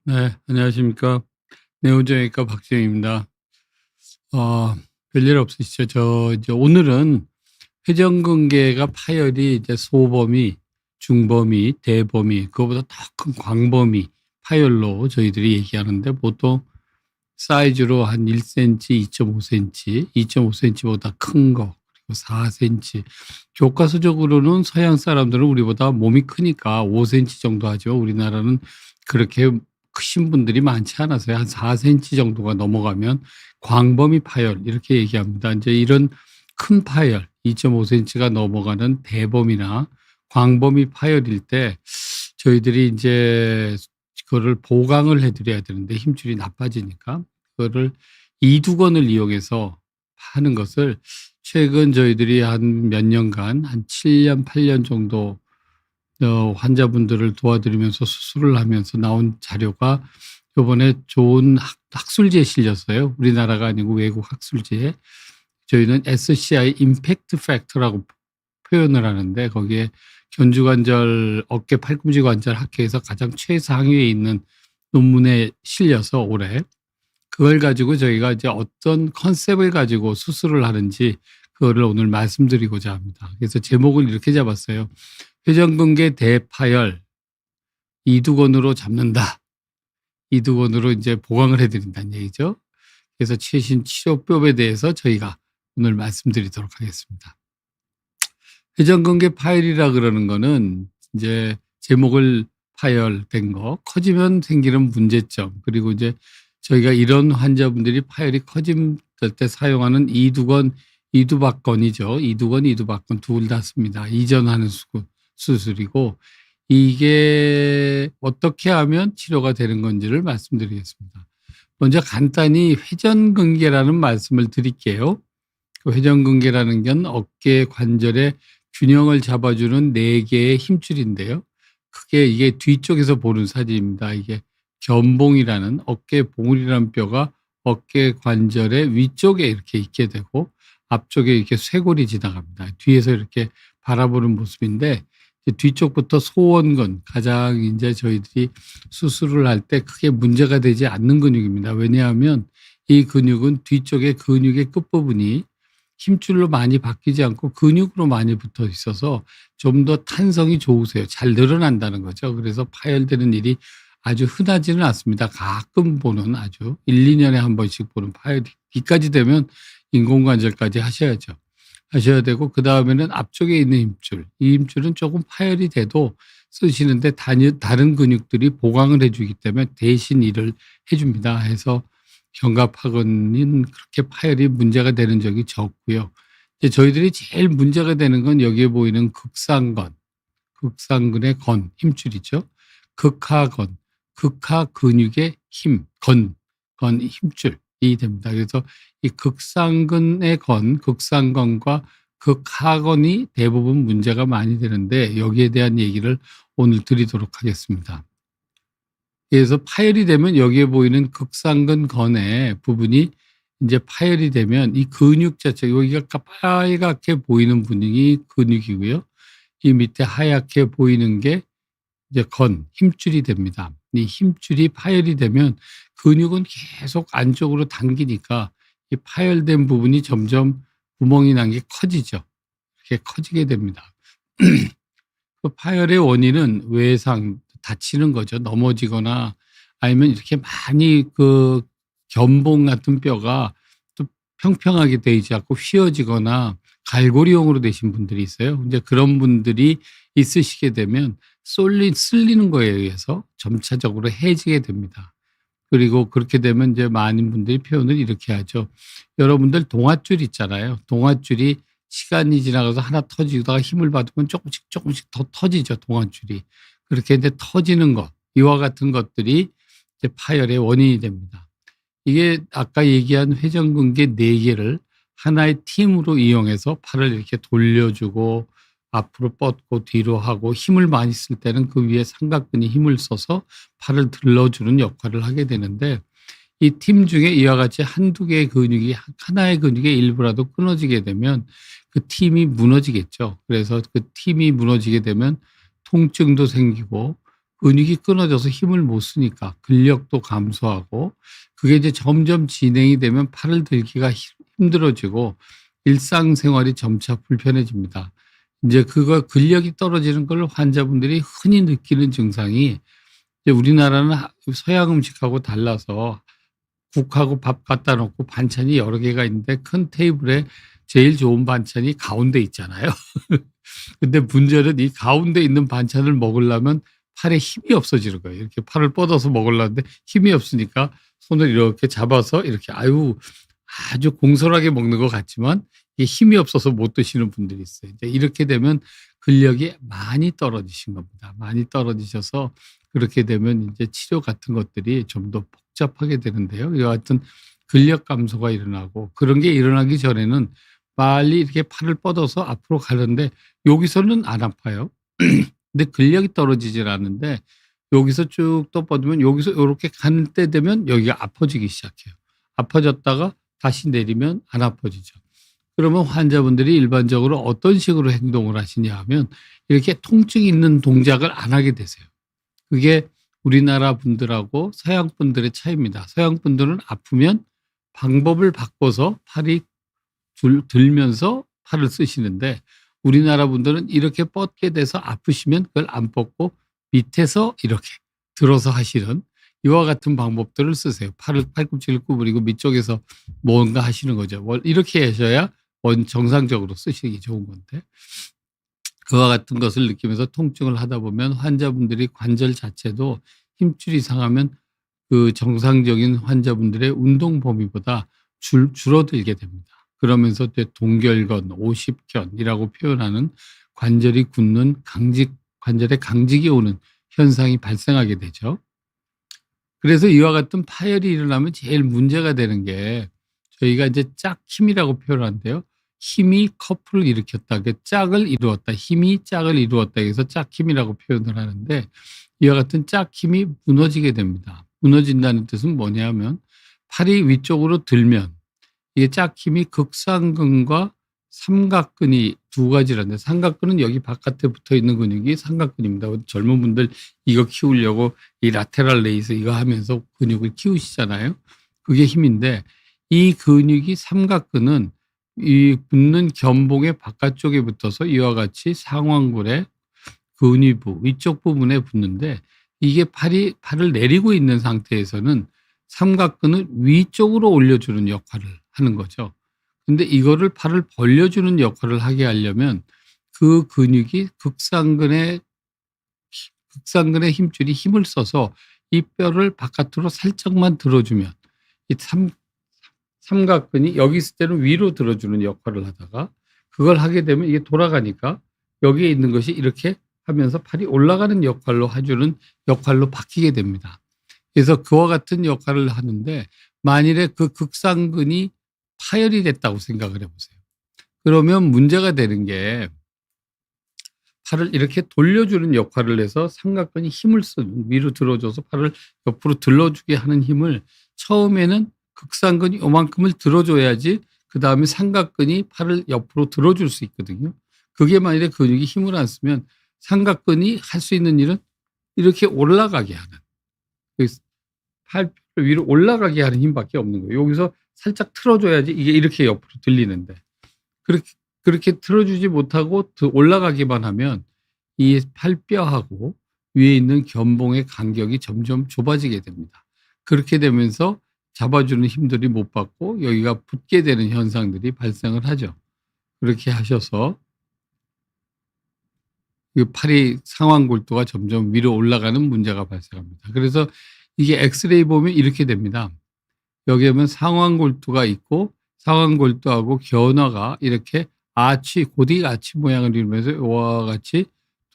네, 안녕하십니까. 내우정외과 박지영입니다. 어, 별일 없으시죠? 이제 오늘은 회전근개가 파열이 이제 소범위, 중범위, 대범위, 그거보다 더 큰 광범위 파열로 저희들이 얘기하는데 보통 사이즈로 한 1cm, 2.5cm, 2.5cm보다 큰 거, 그리고 4cm. 교과서적으로는 서양 사람들은 우리보다 몸이 크니까 5cm 정도 하죠. 우리나라는 그렇게 크신 분들이 많지 않아서요. 한 4cm 정도가 넘어가면 광범위 파열 이렇게 얘기합니다. 이제 이런 큰 파열 2.5cm가 넘어가는 대범위나 광범위 파열일 때 저희들이 이제 그거를 보강을 해드려야 되는데 힘줄이 나빠지니까 그거를 이두건을 이용해서 하는 것을 최근 저희들이 한 몇 년간 한 7년, 8년 정도 환자분들을 도와드리면서 수술을 하면서 나온 자료가 요번에 좋은 학술지에 실렸어요. 우리나라가 아니고 외국 학술지에. 저희는 SCI 임팩트 팩터라고 표현을 하는데 거기에 견주관절 어깨 팔꿈치 관절 학회에서 가장 최상위에 있는 논문에 실려서 올해 그걸 가지고 저희가 이제 어떤 컨셉을 가지고 수술을 하는지 그거를 오늘 말씀드리고자 합니다. 그래서 제목을 이렇게 잡았어요. 회전근개 대파열 이두건으로 잡는다. 이두건으로 이제 보강을 해드린다는 얘기죠. 그래서 최신 치료법에 대해서 저희가 오늘 말씀드리도록 하겠습니다. 회전근개 파열이라 그러는 거는 이제 제목을 파열된 거, 커지면 생기는 문제점, 그리고 이제 저희가 이런 환자분들이 파열이 커질 때 사용하는 이두건, 이두박건이죠. 이두건, 이두박건 둘 다 씁니다. 이전하는 수술이고 이게 어떻게 하면 치료가 되는 건지를 말씀드리겠습니다. 먼저 간단히 회전근개라는 말씀을 드릴게요. 회전근개라는 건 어깨 관절의 균형을 잡아주는 4개의 힘줄인데요. 크게 이게 뒤쪽에서 보는 사진입니다. 이게 견봉이라는 어깨 봉우리라는 뼈가 어깨 관절의 위쪽에 이렇게 있게 되고 앞쪽에 이렇게 쇄골이 지나갑니다. 뒤에서 이렇게 바라보는 모습인데 뒤쪽부터 소원근 가장 이제 저희들이 수술을 할 때 크게 문제가 되지 않는 근육입니다. 왜냐하면 이 근육은 뒤쪽의 근육의 끝부분이 힘줄로 많이 바뀌지 않고 근육으로 많이 붙어 있어서 좀 더 탄성이 좋으세요. 잘 늘어난다는 거죠. 그래서 파열되는 일이 아주 흔하지는 않습니다. 가끔 보는 아주 1, 2년에 한 번씩 보는 파열이 이까지 되면 인공관절까지 하셔야 되고 그다음에는 앞쪽에 있는 힘줄. 이 힘줄은 조금 파열이 돼도 쓰시는데 다른 근육들이 보강을 해 주기 때문에 대신 일을 해 줍니다. 해서 견갑하근은 그렇게 파열이 문제가 되는 적이 적고요. 이제 저희들이 제일 문제가 되는 건 여기에 보이는 극상근, 극상근의 건, 힘줄이죠. 극하건, 극하 근육의 힘, 건 힘줄이 됩니다. 그래서 이 극상근의 건, 극상건과 극하건이 대부분 문제가 많이 되는데 여기에 대한 얘기를 오늘 드리도록 하겠습니다. 그래서 파열이 되면 여기에 보이는 극상근 건의 부분이 이제 파열이 되면 이 근육 자체 여기가 빨갛게 보이는 분이 근육이고요. 이 밑에 하얗게 보이는 게 이제 힘줄이 됩니다. 이 힘줄이 파열이 되면 근육은 계속 안쪽으로 당기니까 이 파열된 부분이 점점 구멍이 난 게 커지죠. 이렇게 커지게 됩니다. 그 파열의 원인은 외상, 다치는 거죠. 넘어지거나 아니면 이렇게 많이 그 견봉 같은 뼈가 또 평평하게 되지 않고 휘어지거나 갈고리형으로 되신 분들이 있어요. 이제 그런 분들이 있으시게 되면 쓸리는 거에 의해서 점차적으로 해지게 됩니다. 그리고 그렇게 되면 이제 많은 분들이 표현을 이렇게 하죠. 여러분들 동아줄 있잖아요. 동아줄이 시간이 지나가서 하나 터지다가 힘을 받으면 조금씩 더 터지죠. 동아줄이. 그렇게 이제 터지는 것, 이와 같은 것들이 이제 파열의 원인이 됩니다. 이게 아까 얘기한 회전근개 4개를 하나의 팀으로 이용해서 팔을 이렇게 돌려주고 앞으로 뻗고 뒤로 하고 힘을 많이 쓸 때는 그 위에 삼각근이 힘을 써서 팔을 들러주는 역할을 하게 되는데 이 팀 중에 이와 같이 한두 개의 근육이 하나의 근육의 일부라도 끊어지게 되면 그 팀이 무너지겠죠. 그래서 그 팀이 무너지게 되면 통증도 생기고 근육이 끊어져서 힘을 못 쓰니까 근력도 감소하고 그게 이제 점점 진행이 되면 팔을 들기가 힘들어지고 일상생활이 점차 불편해집니다. 이제 그거 근력이 떨어지는 걸 환자분들이 흔히 느끼는 증상이 이제 우리나라는 서양 음식하고 달라서 국하고 밥 갖다 놓고 반찬이 여러 개가 있는데 큰 테이블에 제일 좋은 반찬이 가운데 있잖아요. 근데 문제는 이 가운데 있는 반찬을 먹으려면 팔에 힘이 없어지는 거예요. 이렇게 팔을 뻗어서 먹으려는데 힘이 없으니까 손을 이렇게 잡아서 이렇게 아주 공손하게 먹는 것 같지만 이게 힘이 없어서 못 드시는 분들이 있어요. 이제 이렇게 되면 근력이 많이 떨어지신 겁니다. 많이 떨어지셔서 그렇게 되면 이제 치료 같은 것들이 좀 더 복잡하게 되는데요. 이와 같은 근력 감소가 일어나고 그런 게 일어나기 전에는 빨리 이렇게 팔을 뻗어서 앞으로 가는데 여기서는 안 아파요. 근데 근력이 떨어지질 않는데 여기서 쭉 또 뻗으면 여기서 요렇게 가는 때 되면 여기가 아파지기 시작해요. 아파졌다가 다시 내리면 안 아파지죠. 그러면 환자분들이 일반적으로 어떤 식으로 행동을 하시냐 하면 이렇게 통증이 있는 동작을 안 하게 되세요. 그게 우리나라 분들하고 서양 분들의 차이입니다. 서양 분들은 아프면 방법을 바꿔서 팔이 들면서 팔을 쓰시는데 우리나라 분들은 이렇게 뻗게 돼서 아프시면 그걸 안 뻗고 밑에서 이렇게 들어서 하시는 이와 같은 방법들을 쓰세요. 팔꿈치를 구부리고 밑쪽에서 뭔가 하시는 거죠. 이렇게 하셔야 정상적으로 쓰시기 좋은 건데 그와 같은 것을 느끼면서 통증을 하다 보면 환자분들이 관절 자체도 힘줄이 상하면 그 정상적인 환자분들의 운동 범위보다 줄어들게 됩니다. 그러면서 동결근, 오십견이라고 표현하는 관절이 굳는 관절에 강직이 오는 현상이 발생하게 되죠. 그래서 이와 같은 파열이 일어나면 제일 문제가 되는 게 저희가 이제 짝힘이라고 표현하는데요. 힘이 커플을 일으켰다. 짝을 이루었다. 힘이 짝을 이루었다. 그래서 짝힘이라고 표현을 하는데 이와 같은 짝힘이 무너지게 됩니다. 무너진다는 뜻은 뭐냐면 팔이 위쪽으로 들면 이게 짝힘이 극상근과 삼각근이 두 가지라는데 삼각근은 여기 바깥에 붙어 있는 근육이 삼각근입니다. 젊은 분들 이거 키우려고 이 라테랄 레이스 이거 하면서 근육을 키우시잖아요. 그게 힘인데 이 근육이 삼각근은 이 붙는 견봉의 바깥쪽에 붙어서 이와 같이 상완골의 근위부 위쪽 부분에 붙는데 이게 팔을 내리고 있는 상태에서는 삼각근을 위쪽으로 올려주는 역할을 하는 거죠. 근데 이거를 팔을 벌려주는 역할을 하게 하려면 그 근육이 극상근의 힘줄이 힘을 써서 이 뼈를 바깥으로 살짝만 들어주면 이 삼각근이 여기 있을 때는 위로 들어주는 역할을 하다가 그걸 하게 되면 이게 돌아가니까 여기에 있는 것이 이렇게 하면서 팔이 올라가는 역할로 해주는 역할로 바뀌게 됩니다. 그래서 그와 같은 역할을 하는데 만일에 그 극상근이 파열이 됐다고 생각을 해보세요. 그러면 문제가 되는 게 팔을 이렇게 돌려주는 역할을 해서 삼각근이 힘을 쓰는 위로 들어줘서 팔을 옆으로 들어주게 하는 힘을 처음에는 극상근이 요만큼을 들어줘야지 그 다음에 삼각근이 팔을 옆으로 들어줄 수 있거든요. 그게 만일에 근육이 힘을 안 쓰면 삼각근이 할 수 있는 일은 이렇게 올라가게 하는 팔 위로 올라가게 하는 힘밖에 없는 거예요. 여기서 살짝 틀어줘야지 이게 이렇게 옆으로 들리는데 그렇게 틀어주지 못하고 올라가기만 하면 이 팔뼈하고 위에 있는 견봉의 간격이 점점 좁아지게 됩니다. 그렇게 되면서 잡아주는 힘들이 못 받고 여기가 붙게 되는 현상들이 발생을 하죠. 그렇게 하셔서 이 팔이 상완골두가 점점 위로 올라가는 문제가 발생합니다. 그래서 이게 엑스레이 보면 이렇게 됩니다. 여기 보면 상완골두가 있고 상완골두하고 견화가 이렇게 고딕 아치 모양을 이루면서 이와 같이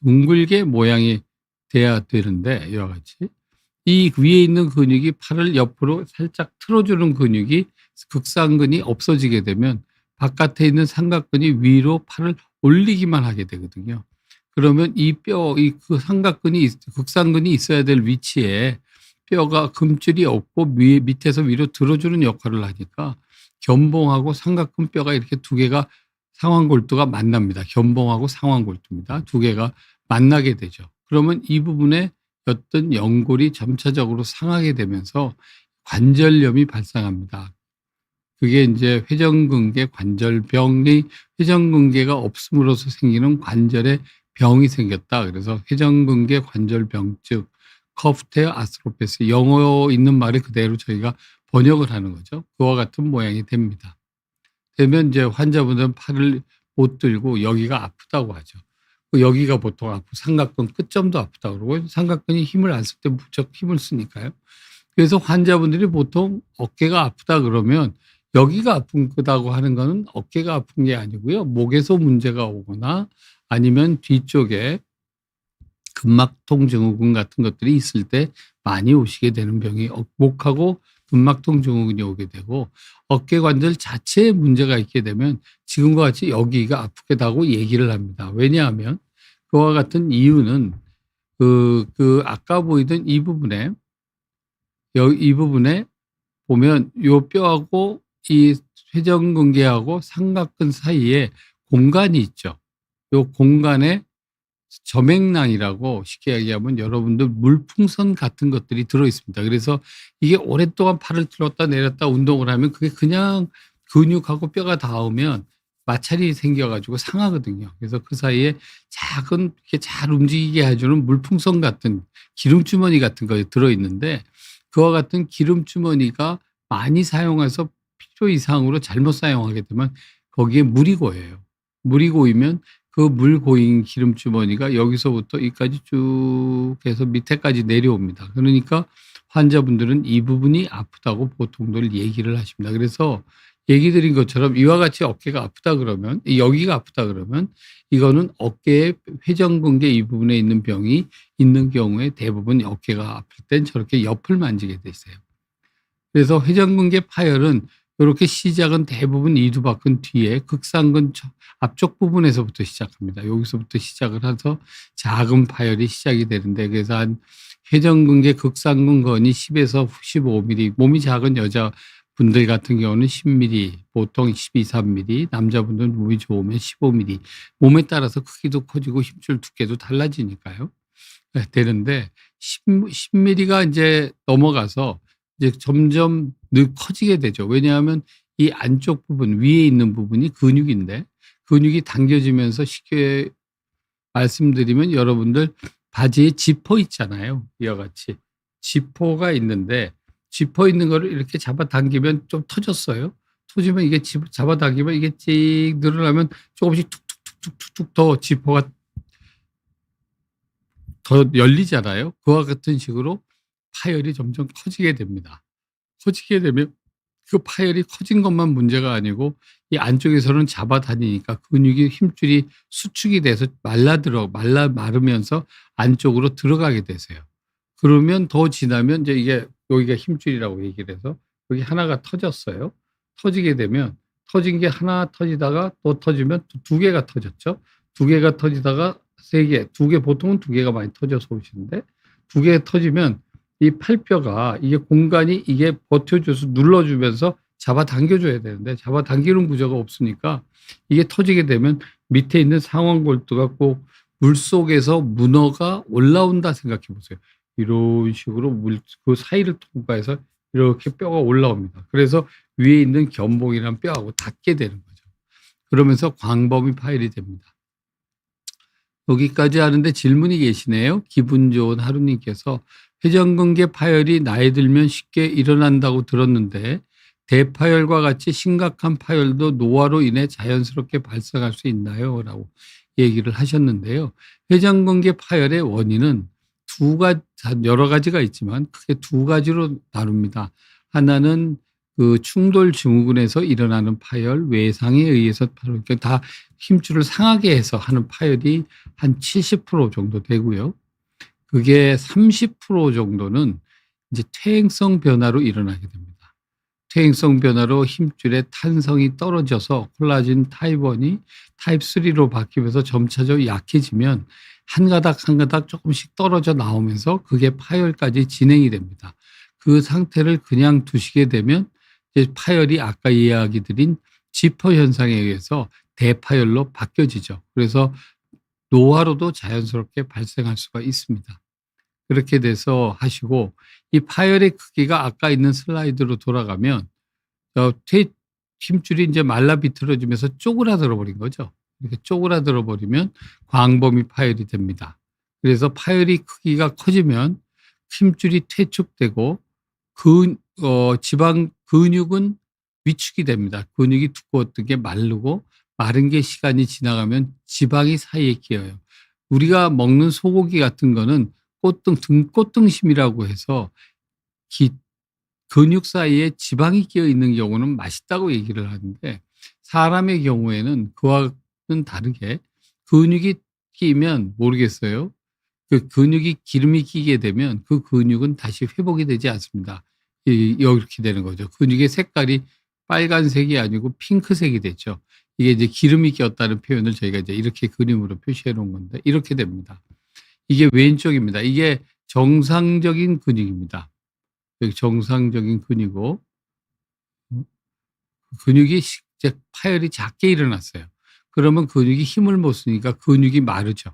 둥글게 모양이 돼야 되는데 이와 같이 이 위에 있는 근육이 팔을 옆으로 살짝 틀어주는 근육이 극상근이 없어지게 되면 바깥에 있는 삼각근이 위로 팔을 올리기만 하게 되거든요. 그러면 그 극상근이 있어야 될 위치에 뼈가 금줄이 없고 밑에서 위로 들어주는 역할을 하니까 견봉하고 삼각근 뼈가 이렇게 두 개가 상완골두가 만납니다. 견봉하고 상완골두입니다. 두 개가 만나게 되죠. 그러면 이 부분에 어떤 연골이 점차적으로 상하게 되면서 관절염이 발생합니다. 그게 이제 회전근개 관절병이 회전근개가 없음으로써 생기는 관절에 병이 생겼다. 그래서 회전근개 관절병, 즉 커프테어 아스트로패스, 영어 있는 말을 그대로 저희가 번역을 하는 거죠. 그와 같은 모양이 됩니다. 되면 이제 환자분들은 팔을 못 들고 여기가 아프다고 하죠. 여기가 보통 아프고 삼각근 끝점도 아프다고 그러고, 삼각근이 힘을 안 쓸 때 무척 힘을 쓰니까요. 그래서 환자분들이 보통 어깨가 아프다 그러면 여기가 아픈 거다고 하는 거는 어깨가 아픈 게 아니고요. 목에서 문제가 오거나 아니면 뒤쪽에 근막통 증후군 같은 것들이 있을 때 많이 오시게 되는 병이 목하고 근막통 증후군이 오게 되고, 어깨 관절 자체에 문제가 있게 되면 지금과 같이 여기가 아프겠다고 얘기를 합니다. 왜냐하면 그와 같은 이유는 아까 보이던 이 부분에 보면 요 뼈하고 이 회전근개하고 삼각근 사이에 공간이 있죠. 요 공간에 점액낭이라고 쉽게 얘기하면 여러분들 물풍선 같은 것들이 들어 있습니다. 그래서 이게 오랫동안 팔을 들었다 내렸다 운동을 하면 그게 그냥 근육하고 뼈가 닿으면 마찰이 생겨 가지고 상하거든요. 그래서 그 사이에 작은 이렇게 잘 움직이게 해 주는 물풍선 같은 기름주머니 같은 거 들어 있는데, 그와 같은 기름주머니가 많이 사용해서 필요 이상으로 잘못 사용하게 되면 거기에 물이 고여요. 물이 고이면 그 물 고인 기름주머니가 여기서부터 여기까지 쭉 해서 밑에까지 내려옵니다. 그러니까 환자분들은 이 부분이 아프다고 보통들 얘기를 하십니다. 그래서 얘기 드린 것처럼 이와 같이 어깨가 아프다 그러면, 여기가 아프다 그러면 이거는 어깨의 회전근개 이 부분에 있는 병이 있는 경우에 대부분 어깨가 아플 땐 저렇게 옆을 만지게 돼 있어요. 그래서 회전근개 파열은 이렇게 시작은 대부분 이두박근 뒤에 극상근 앞쪽 부분에서부터 시작합니다. 여기서부터 시작을 해서 작은 파열이 시작이 되는데, 그래서 한 회전근개 극상근건이 10에서 15mm, 몸이 작은 여자분들 같은 경우는 10mm, 보통 12, 3mm, 남자분들은 몸이 좋으면 15mm, 몸에 따라서 크기도 커지고 힘줄 두께도 달라지니까요. 네, 되는데 10mm가 이제 넘어가서 이제 점점 늘 커지게 되죠. 왜냐하면 이 안쪽 부분, 위에 있는 부분이 근육인데, 근육이 당겨지면서 쉽게 말씀드리면 여러분들 바지에 지퍼 있잖아요. 이와 같이 지퍼가 있는데, 지퍼 있는 거를 이렇게 잡아당기면 좀 터졌어요. 터지면 이게 잡아당기면 이게 찍 늘어나면 조금씩 툭툭툭툭툭 더 지퍼가 더 열리잖아요. 그와 같은 식으로 파열이 점점 커지게 됩니다. 커지게 되면 그 파열이 커진 것만 문제가 아니고 이 안쪽에서는 잡아다니니까 근육이 힘줄이 수축이 돼서 마르면서 안쪽으로 들어가게 되세요. 그러면 더 지나면 이제 이게 여기가 힘줄이라고 얘기를 해서 여기 하나가 터졌어요. 터지게 되면 터진 게 하나 터지다가 또 터지면 두 개가 터졌죠. 두 개가 터지다가 세 개, 두 개, 보통은 두 개가 많이 터져서 오시는데, 두 개 터지면 이 팔뼈가 이게 공간이 이게 버텨줘서 눌러주면서 잡아당겨줘야 되는데 잡아당기는 구조가 없으니까 이게 터지게 되면 밑에 있는 상완골두가 꼭 물속에서 문어가 올라온다 생각해 보세요. 이런 식으로 그 사이를 통과해서 이렇게 뼈가 올라옵니다. 그래서 위에 있는 견봉이란 뼈하고 닿게 되는 거죠. 그러면서 광범위 파열이 됩니다. 여기까지 하는데 질문이 계시네요. 기분 좋은 하루님께서 회전근개 파열이 나이 들면 쉽게 일어난다고 들었는데 대파열과 같이 심각한 파열도 노화로 인해 자연스럽게 발생할 수 있나요? 라고 얘기를 하셨는데요. 회전근개 파열의 원인은 여러 가지가 있지만 크게 두 가지로 나눕니다. 하나는 그 충돌 증후군에서 일어나는 파열, 외상에 의해서 그러니까 다 힘줄을 상하게 해서 하는 파열이 한 70% 정도 되고요. 그게 30% 정도는 이제 퇴행성 변화로 일어나게 됩니다. 퇴행성 변화로 힘줄의 탄성이 떨어져서 콜라겐 타입 1이 타입 3로 바뀌면서 점차적으로 약해지면 한 가닥 한 가닥 조금씩 떨어져 나오면서 그게 파열까지 진행이 됩니다. 그 상태를 그냥 두시게 되면 이제 파열이 아까 이야기 드린 지퍼 현상에 의해서 대파열로 바뀌어지죠. 그래서 노화로도 자연스럽게 발생할 수가 있습니다. 그렇게 돼서 하시고, 이 파열의 크기가 아까 있는 슬라이드로 돌아가면 힘줄이 이제 말라 비틀어지면서 쪼그라들어 버린 거죠. 이렇게 쪼그라들어 버리면 광범위 파열이 됩니다. 그래서 파열이 크기가 커지면 힘줄이 퇴축되고 지방 근육은 위축이 됩니다. 근육이 두꺼웠던 게 마르고, 마른 게 시간이 지나가면 지방이 사이에 끼어요. 우리가 먹는 소고기 같은 거는 꽃등심이라고 해서 근육 사이에 지방이 끼어 있는 경우는 맛있다고 얘기를 하는데, 사람의 경우에는 그와는 다르게 근육이 끼면 모르겠어요. 그 근육이 기름이 끼게 되면 그 근육은 다시 회복이 되지 않습니다. 이렇게 되는 거죠. 근육의 색깔이 빨간색이 아니고 핑크색이 됐죠. 이게 이제 기름이 꼈다는 표현을 저희가 이제 이렇게 그림으로 표시해 놓은 건데, 이렇게 됩니다. 이게 왼쪽입니다. 이게 정상적인 근육입니다. 여기 정상적인 근육이고, 근육이 이제 파열이 작게 일어났어요. 그러면 근육이 힘을 못 쓰니까 근육이 마르죠.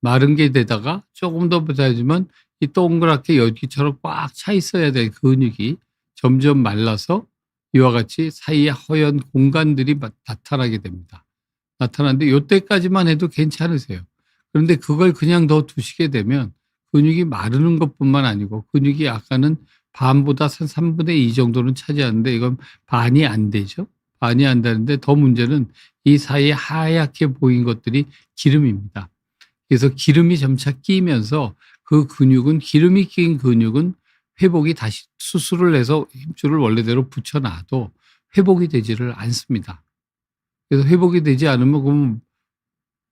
마른 게 되다가 조금 더 보자면 이 동그랗게 여기처럼 꽉 차 있어야 될 근육이 점점 말라서 이와 같이 사이에 허연 공간들이 나타나게 됩니다. 나타나는데 이때까지만 해도 괜찮으세요. 그런데 그걸 그냥 더 두시게 되면 근육이 마르는 것뿐만 아니고, 근육이 아까는 반보다 3분의 2 정도는 차지하는데 이건 반이 안 되죠. 반이 안 되는데, 더 문제는 이 사이에 하얗게 보인 것들이 기름입니다. 그래서 기름이 점차 끼면서 그 근육은, 기름이 낀 근육은 회복이 다시 수술을 해서 힘줄을 원래대로 붙여놔도 회복이 되지를 않습니다. 그래서 회복이 되지 않으면 그럼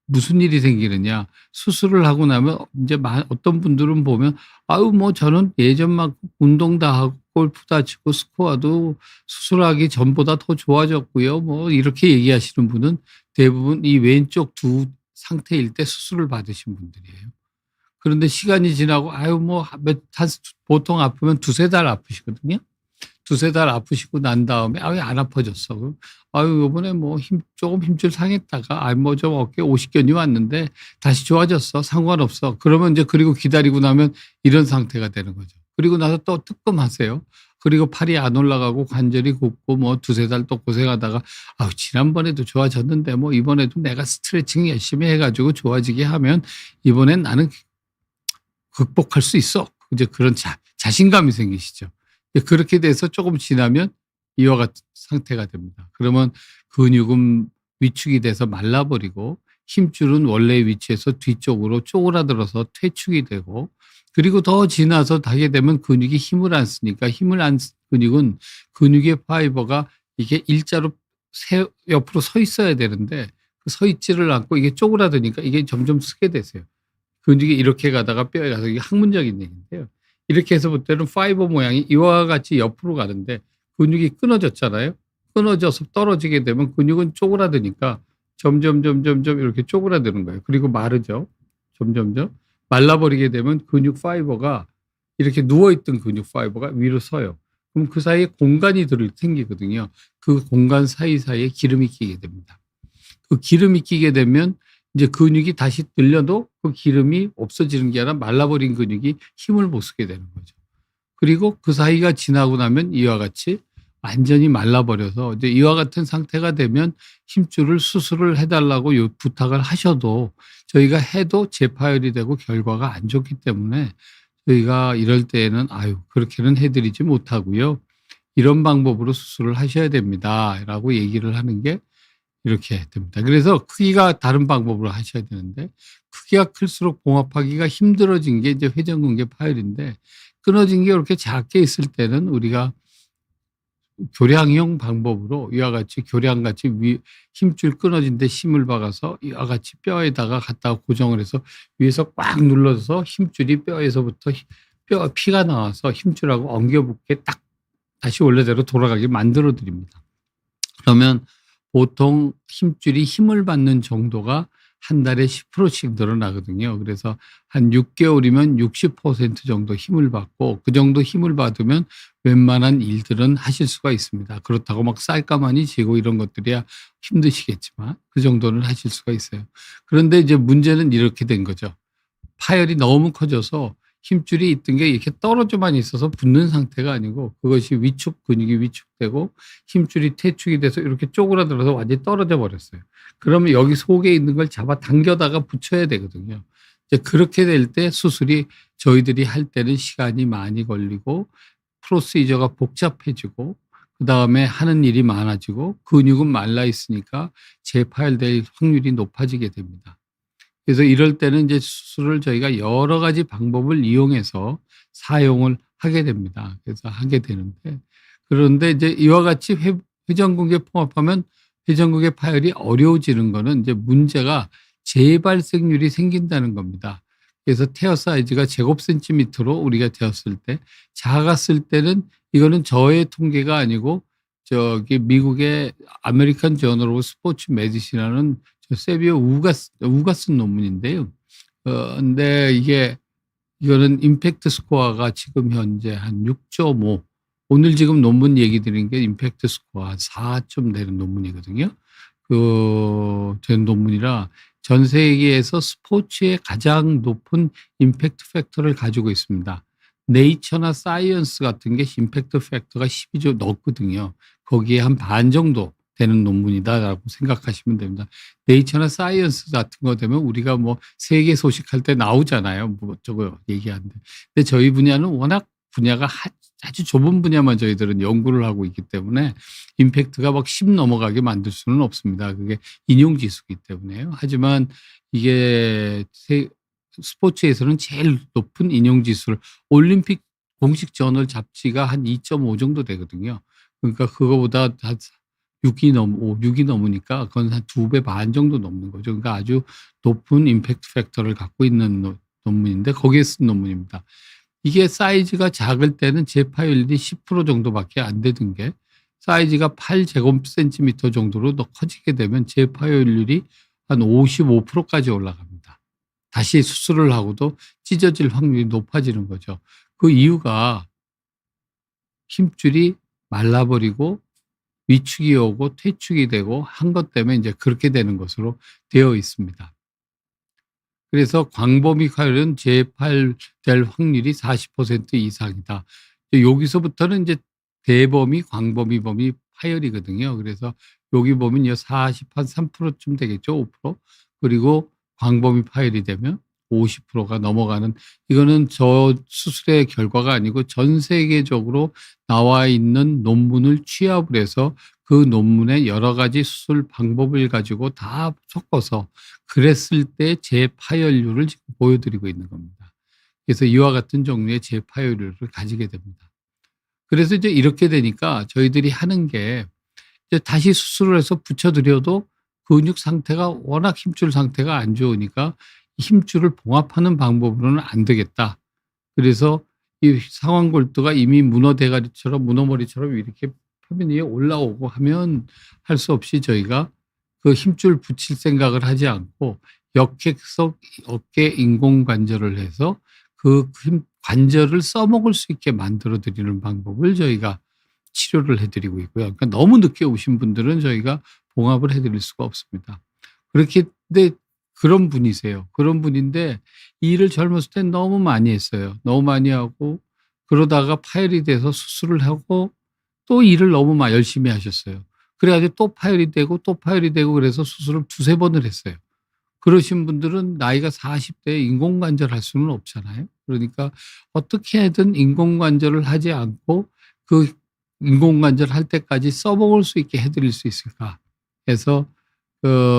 무슨 일이 생기느냐. 수술을 하고 나면 이제 어떤 분들은 보면 아유 뭐 저는 예전만큼 운동 다 하고 골프 다 치고 스코어도 수술하기 전보다 더 좋아졌고요. 뭐 이렇게 얘기하시는 분은 대부분 이 왼쪽 두 상태일 때 수술을 받으신 분들이에요. 그런데 시간이 지나고 아유 뭐 보통 아프면 두세 달 아프시거든요. 두세 달 아프시고 난 다음에 아유 안 아파졌어. 그럼 아유 요번에 뭐 조금 힘줄 상했다가 아유 뭐 좀 어깨 오십견이 왔는데 다시 좋아졌어. 상관없어. 그러면 이제 그리고 기다리고 나면 이런 상태가 되는 거죠. 그리고 나서 또 뜨끔하세요. 그리고 팔이 안 올라가고 관절이 굽고 뭐 두세 달 또 고생하다가 아유 지난번에도 좋아졌는데 뭐 이번에도 내가 스트레칭 열심히 해가지고 좋아지게 하면 이번엔 나는 극복할 수 있어. 이제 그런 자신감이 생기시죠. 그렇게 돼서 조금 지나면 이와 같은 상태가 됩니다. 그러면 근육은 위축이 돼서 말라버리고, 힘줄은 원래의 위치에서 뒤쪽으로 쪼그라들어서 퇴축이 되고, 그리고 더 지나서 하게 되면 근육이 힘을 안 쓰니까, 힘을 안 쓴 근육은 근육의 파이버가 이게 일자로 옆으로 서 있어야 되는데 서 있지를 않고 이게 쪼그라드니까 이게 점점 쓰게 되세요. 근육이 이렇게 가다가 뼈에 가서, 이게 학문적인 얘기인데요. 이렇게 해서부터는 파이버 모양이 이와 같이 옆으로 가는데 근육이 끊어졌잖아요. 끊어져서 떨어지게 되면 근육은 쪼그라드니까 점점 이렇게 쪼그라드는 거예요. 그리고 마르죠. 점점점. 말라버리게 되면 근육 파이버가, 이렇게 누워있던 근육 파이버가 위로 서요. 그럼 그 사이에 공간이 생기거든요. 그 공간 사이사이에 기름이 끼게 됩니다. 그 기름이 끼게 되면 이제 근육이 다시 늘려도 그 기름이 없어지는 게 아니라 말라버린 근육이 힘을 못 쓰게 되는 거죠. 그리고 그 사이가 지나고 나면 이와 같이 완전히 말라버려서 이제 이와 같은 상태가 되면 힘줄을 수술을 해달라고 부탁을 하셔도 저희가 해도 재파열이 되고 결과가 안 좋기 때문에 저희가 이럴 때에는 아유 그렇게는 해드리지 못하고요. 이런 방법으로 수술을 하셔야 됩니다. 라고 얘기를 하는 게 이렇게 됩니다. 그래서 크기가 다른 방법으로 하셔야 되는데, 크기가 클수록 봉합하기가 힘들어진 게 이제 회전근개 파열인데, 끊어진 게 이렇게 작게 있을 때는 우리가 교량형 방법으로 이와 같이 교량같이 힘줄 끊어진 데 힘을 박아서 이와 같이 뼈에다가 갖다가 고정을 해서 위에서 꽉 눌러서 힘줄이 뼈에서부터 피가 나와서 힘줄하고 엉겨붙게 딱 다시 원래대로 돌아가게 만들어 드립니다. 그러면 보통 힘줄이 힘을 받는 정도가 한 달에 10%씩 늘어나거든요. 그래서 한 6개월이면 60% 정도 힘을 받고, 그 정도 힘을 받으면 웬만한 일들은 하실 수가 있습니다. 그렇다고 막 쌀가마니 지고 이런 것들이야 힘드시겠지만 그 정도는 하실 수가 있어요. 그런데 이제 문제는 이렇게 된 거죠. 파열이 너무 커져서 힘줄이 있던 게 이렇게 떨어져만 있어서 붙는 상태가 아니고 그것이 위축 근육이 위축되고 힘줄이 퇴축이 돼서 이렇게 쪼그라들어서 완전히 떨어져 버렸어요. 그러면 여기 속에 있는 걸 잡아 당겨다가 붙여야 되거든요. 이제 그렇게 될 때 수술이 저희들이 할 때는 시간이 많이 걸리고 프로시저가 복잡해지고 그다음에 하는 일이 많아지고 근육은 말라 있으니까 재파열될 확률이 높아지게 됩니다. 그래서 이럴 때는 이제 수술을 저희가 여러 가지 방법을 이용해서 사용을 하게 됩니다. 그래서 하게 되는데 그런데 이제 이와 같이 회전근개 봉합하면 회전근개 파열이 어려워지는 거는 이제 문제가 재발생률이 생긴다는 겁니다. 그래서 태어 사이즈가 제곱 센티미터로 우리가 되었을 때 작았을 때는 이거는 저의 통계가 아니고 저기 미국의 아메리칸 저널 오브 스포츠 메디신이라는 저 세비어 우가 쓴 논문인데요. 근데 이거는 임팩트 스코어가 지금 현재 한 6.5. 오늘 지금 논문 얘기 드린 게 임팩트 스코어 4점 되는 논문이거든요. 된 논문이라 전 세계에서 스포츠의 가장 높은 임팩트 팩터를 가지고 있습니다. 네이처나 사이언스 같은 게 임팩트 팩터가 12 좀 넘거든요. 거기에 한 반 정도 되는 논문이다라고 생각하시면 됩니다. 네이처나 사이언스 같은 거 되면 우리가 뭐 세계 소식할 때 나오잖아요. 뭐 저거 얘기하는데. 근데 저희 분야는 워낙 분야가 아주 좁은 분야만 저희들은 연구를 하고 있기 때문에 임팩트가 막 10 넘어가게 만들 수는 없습니다. 그게 인용 지수이기 때문에요. 하지만 이게 스포츠에서는 제일 높은 인용 지수를 올림픽 공식 저널 잡지가 한 2.5 정도 되거든요. 그러니까 그거보다 한 6이 넘으니까 그건 한 2배 반 정도 넘는 거죠. 그러니까 아주 높은 임팩트 팩터를 갖고 있는 논문인데 거기에 쓴 논문입니다. 이게 사이즈가 작을 때는 재파열률이 10% 정도밖에 안 되던 게 사이즈가 8제곱센티미터 정도로 더 커지게 되면 재파열률이 한 55%까지 올라갑니다. 다시 수술을 하고도 찢어질 확률이 높아지는 거죠. 그 이유가 힘줄이 말라버리고 위축이 오고 퇴축이 되고 한 것 때문에 이제 그렇게 되는 것으로 되어 있습니다. 그래서 광범위 파열은 재파열될 확률이 40% 이상이다. 여기서부터는 이제 대범위, 광범위 범위 파열이거든요. 그래서 여기 보면 40 한 3%쯤 되겠죠. 5%. 그리고 광범위 파열이 되면 50%가 넘어가는 이거는 저 수술의 결과가 아니고 전 세계적으로 나와 있는 논문을 취합을 해서 그 논문의 여러 가지 수술 방법을 가지고 다 섞어서 그랬을 때 재파열률을 지금 보여드리고 있는 겁니다. 그래서 이와 같은 종류의 재파열률을 가지게 됩니다. 그래서 이제 이렇게 되니까 저희들이 하는 게 이제 다시 수술을 해서 붙여드려도 근육 상태가 워낙 힘줄 상태가 안 좋으니까 힘줄을 봉합하는 방법으로는 안 되겠다. 그래서 이 상완골두가 이미 문어머리처럼 이렇게 표면 위에 올라오고 하면 할 수 없이 저희가 그 힘줄 붙일 생각을 하지 않고 역객석 어깨 인공관절을 해서 그 관절을 써먹을 수 있게 만들어 드리는 방법을 저희가 치료를 해드리고 있고요. 그러니까 너무 늦게 오신 분들은 저희가 봉합을 해드릴 수가 없습니다. 그렇게 근데 그런 분이세요. 그런 분인데 이 일을 젊었을 땐 너무 많이 했어요. 너무 많이 하고 그러다가 파열이 돼서 수술을 하고 또 일을 너무 열심히 하셨어요. 그래가지고 또 파열이 되고 또 파열이 되고 그래서 수술을 2-3번을 했어요. 그러신 분들은 나이가 40대에 인공관절 할 수는 없잖아요. 그러니까 어떻게든 인공관절을 하지 않고 그 인공관절 할 때까지 써먹을 수 있게 해드릴 수 있을까 해서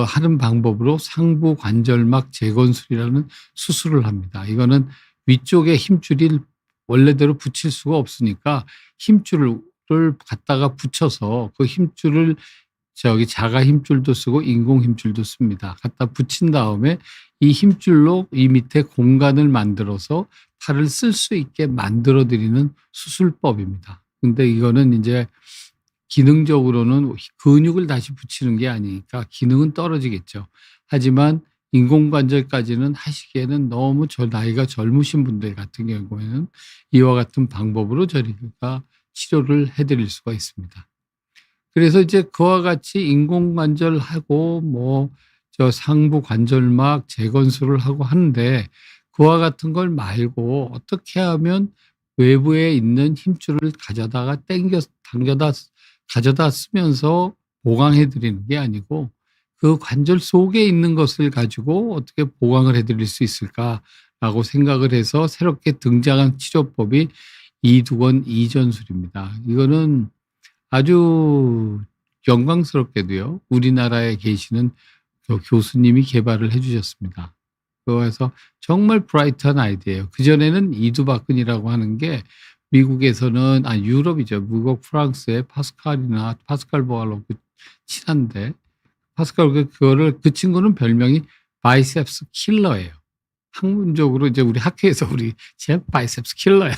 하는 방법으로 상부 관절막 재건술이라는 수술을 합니다. 이거는 위쪽에 힘줄을 원래대로 붙일 수가 없으니까 힘줄을 갖다가 붙여서 그 힘줄을 자가 힘줄도 쓰고 인공 힘줄도 씁니다. 갖다 붙인 다음에 이 힘줄로 이 밑에 공간을 만들어서 팔을 쓸 수 있게 만들어 드리는 수술법입니다. 근데 이거는 이제 기능적으로는 근육을 다시 붙이는 게 아니니까 기능은 떨어지겠죠. 하지만 인공관절까지는 하시기에는 너무 나이가 젊으신 분들 같은 경우에는 이와 같은 방법으로 저희가 치료를 해드릴 수가 있습니다. 그래서 이제 그와 같이 인공관절하고 저 상부 관절막 재건술을 하고 하는데 그와 같은 걸 말고 어떻게 하면 외부에 있는 힘줄을 가져다가 당겨다 가져다 쓰면서 보강해 드리는 게 아니고 그 관절 속에 있는 것을 가지고 어떻게 보강을 해 드릴 수 있을까라고 생각을 해서 새롭게 등장한 치료법이 이두건 이전술입니다. 이거는 아주 영광스럽게도요. 우리나라에 계시는 그 교수님이 개발을 해 주셨습니다. 그래서 정말 브라이트한 아이디어예요. 그전에는 이두박근이라고 하는 게 미국에서는 유럽이죠. 미국 프랑스의 파스칼 보알로 친한데 파스칼 그거를 그 친구는 별명이 바이셉스 킬러예요. 학문적으로 이제 우리 학회에서 우리 제 바이셉스 킬러야.